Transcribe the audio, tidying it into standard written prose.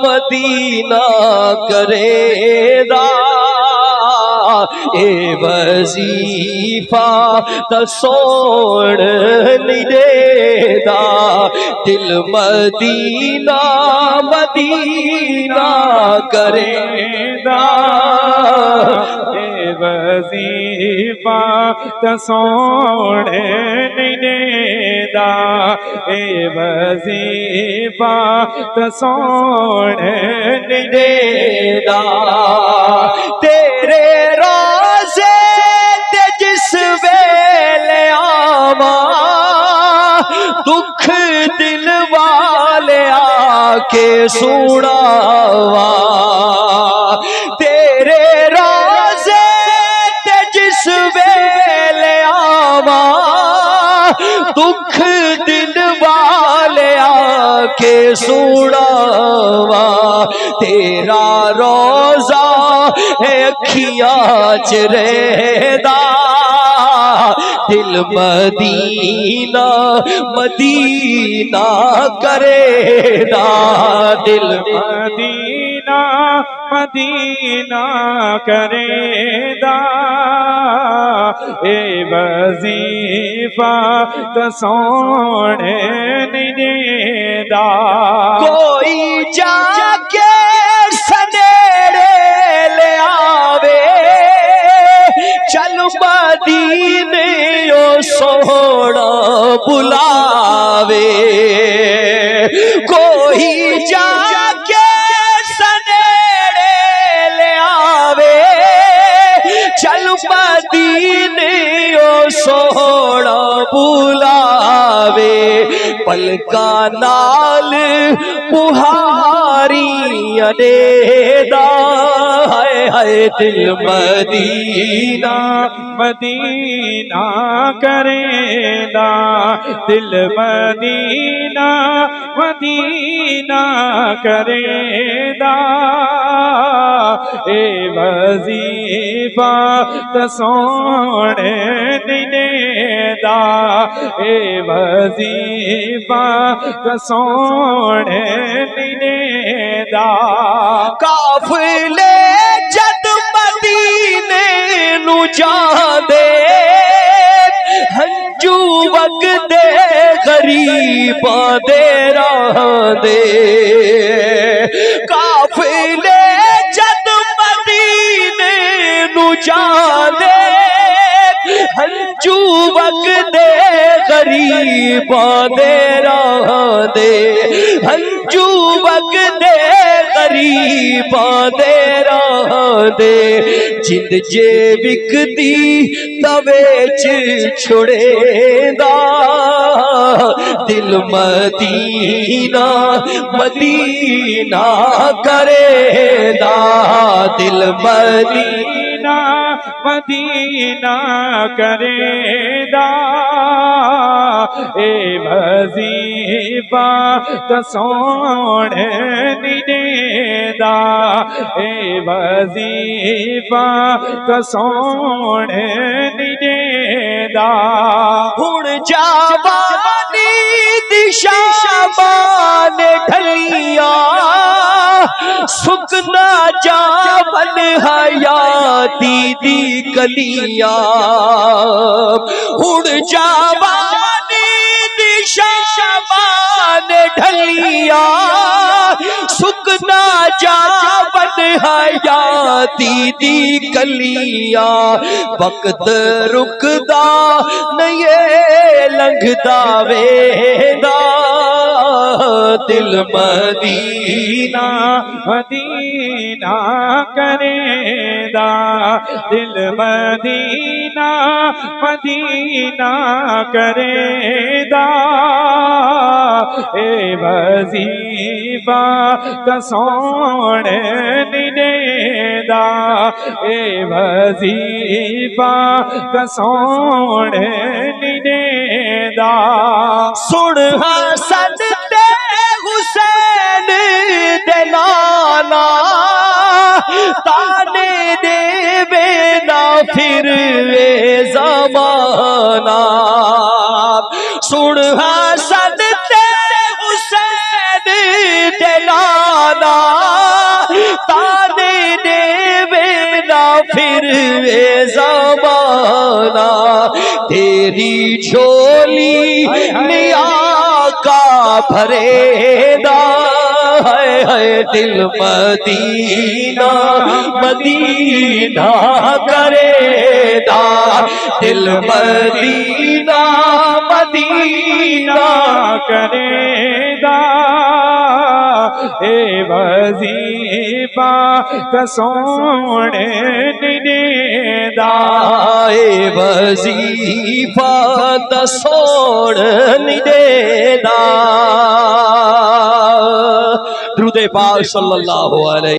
مدینہ کرے دا اے وظیفہ تا سوڑ نہیں دے دا دل مدینہ مدینہ کرے دا اے وظیفہ تا سوڑ نہیں دے دا اے وظیفہ تا سوڑ نہیں دے دا تیرے روزے تے جس ویلے آواں دکھ دل والے آ کے سناواں تیرے روزے تے جس ویلے آواں دکھ دل والے آ کے سناواں تیرا روزہ ہے اکھیاں چ رہدا دل مدینہ مدینہ کرے دا دل مدینہ مدینہ کرے دا اے وظیفہ تا سوڑ نہیں دے دا کوئی جا کے سنیڑے لے آوے چل مدینے او سوڑا بلاوے کوئی جا کے سنیڑے لے آوے چل مدینے او سوڑا بلاوے پلکا نال بہاری اڈیدا ہائے ہائے دل مدینہ مدینہ کرے دا دل مدینہ مدینہ کرے دا اے وظیفہ تا سوڑ نہیں دے دا اے وظیفہ تا سوڑ نہیں دے دا قافلے جد مدینے نو جاندے ہنجو وگدے غریباں دے راہ دے قافلے جد مدینے نو جاندے ہنجو وگدے غریباں دے راہ دے ہنجو وگدے غریباں دے راہ دے جند جے وکدی توے چ چھڑے دا دل مدینہ مدینہ کرے دا دل مدینہ مدینہ کرے دا اے وظیفہ تا سوڑ نہیں دے دا اے وظیفہ تا سوڑ نہیں دے دا ہن جوانی دی شابان ڈھلیاں سکنا جاون حیاتی دی گلیاں ہن جوانی دی شابان ڈھلیاں سکنا جاون حیاتی دی گلیاں وقت رکدا نہیں لنگدا ویدا دل مدینہ مدینہ کرے دا دل مدینہ مدینہ کرے دا اے وظیفہ تا سوڑ نہیں دے دا اے وظیفہ تا سوڑ نہیں دے دا سن حسن تے حسین دے نانا تانے دے وینا پھر وے زمانہ سن حسن تے حسین دے لانا تانے دے نا پھر اے زمانہ تیری جھولی نیا کا بھرے دا ہے دل مدینہ مدینہ کرے دا دل مدینہ مدینہ کرے دا اے وظیفہ تے سونے نے دا اے وظیفہ تے سونے دے دا درود پاک صلی اللہ علیہ